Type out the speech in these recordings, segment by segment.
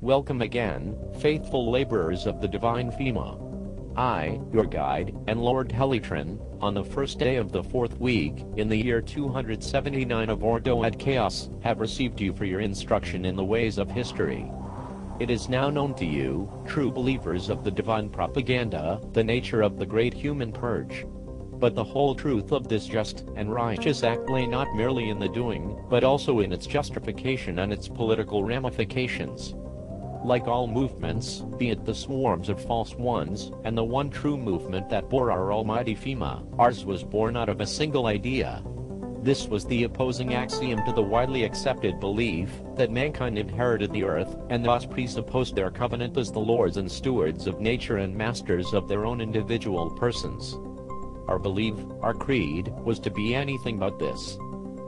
Welcome again, faithful laborers of the divine FEMA. I, your guide, and Lord Helitron, on the first day of the fourth week, in the year 279 of Ordo Ad Chaos, have received you for your instruction in the ways of history. It is now known to you, true believers of the divine propaganda, the nature of the great human purge. But the whole truth of this just and righteous act lay not merely in the doing, but also in its justification and its political ramifications. Like all movements, be it the swarms of false ones, and the one true movement that bore our almighty FEMA, ours was born out of a single idea. This was the opposing axiom to the widely accepted belief that mankind inherited the earth, and thus presupposed their covenant as the lords and stewards of nature and masters of their own individual persons. Our belief, our creed, was to be anything but this.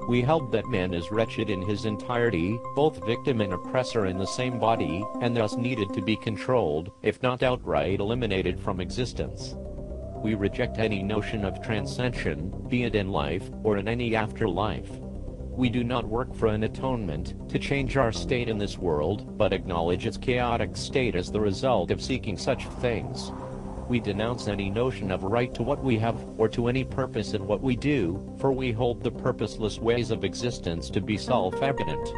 We held that man is wretched in his entirety, both victim and oppressor in the same body, and thus needed to be controlled, if not outright eliminated from existence. We reject any notion of transcension, be it in life, or in any afterlife. We do not work for an atonement, to change our state in this world, but acknowledge its chaotic state as the result of seeking such things. We denounce any notion of right to what we have, or to any purpose in what we do, for we hold the purposeless ways of existence to be self-evident.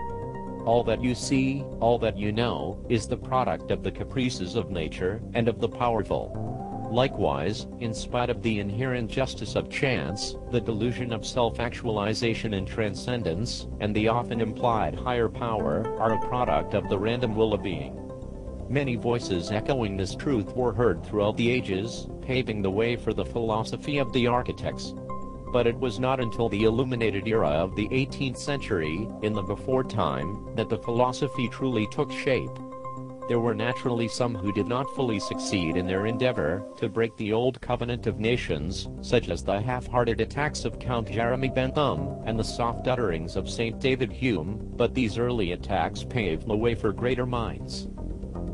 All that you see, all that you know, is the product of the caprices of nature, and of the powerful. Likewise, in spite of the inherent justice of chance, the delusion of self-actualization and transcendence, and the often implied higher power, are a product of the random will of being. Many voices echoing this truth were heard throughout the ages, paving the way for the philosophy of the architects. But it was not until the illuminated era of the 18th century, in the before time, that the philosophy truly took shape. There were naturally some who did not fully succeed in their endeavor to break the old covenant of nations, such as the half-hearted attacks of Count Jeremy Bentham and the soft utterings of St. David Hume, but these early attacks paved the way for greater minds.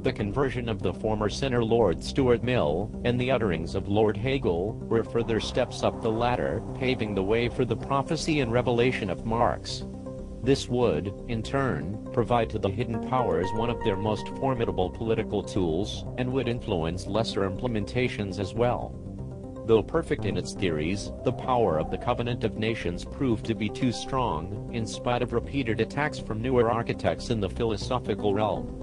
The conversion of the former sinner Lord Stuart Mill, and the utterings of Lord Hegel, were further steps up the ladder, paving the way for the prophecy and revelation of Marx. This would, in turn, provide to the hidden powers one of their most formidable political tools, and would influence lesser implementations as well. Though perfect in its theories, the power of the Covenant of Nations proved to be too strong, in spite of repeated attacks from newer architects in the philosophical realm.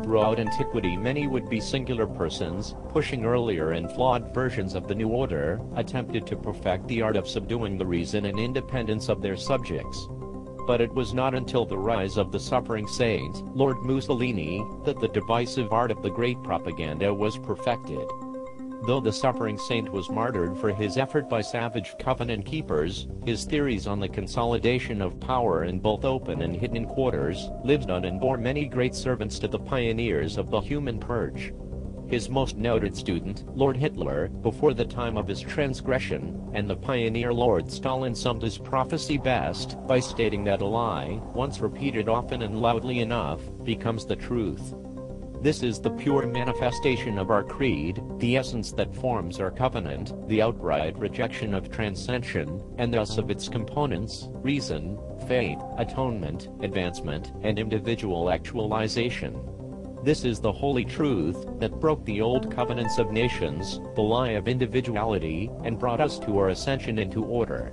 Throughout antiquity, many would-be singular persons, pushing earlier and flawed versions of the new order, attempted to perfect the art of subduing the reason and independence of their subjects. But it was not until the rise of the suffering saint, Lord Mussolini, that the divisive art of the great propaganda was perfected. Though the suffering saint was martyred for his effort by savage covenant keepers, his theories on the consolidation of power in both open and hidden quarters lived on and bore many great servants to the pioneers of the human purge. His most noted student, Lord Hitler, before the time of his transgression, and the pioneer Lord Stalin summed his prophecy best by stating that a lie, once repeated often and loudly enough, becomes the truth. This is the pure manifestation of our creed, the essence that forms our covenant, the outright rejection of transcension, and thus of its components, reason, faith, atonement, advancement, and individual actualization. This is the holy truth that broke the old covenants of nations, the lie of individuality, and brought us to our ascension into order.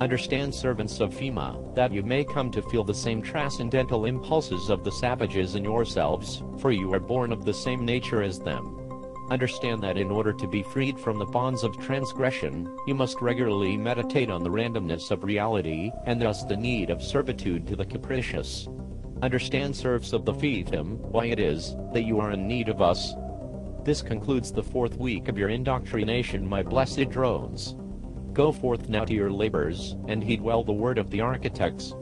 Understand, servants of FEMA, that you may come to feel the same transcendental impulses of the savages in yourselves, for you are born of the same nature as them. Understand that in order to be freed from the bonds of transgression, you must regularly meditate on the randomness of reality, and thus the need of servitude to the capricious. Understand, serfs of the fiefdom, why it is that you are in need of us. This concludes the fourth week of your indoctrination, my blessed drones. Go forth now to your labors, and heed well the word of the architects,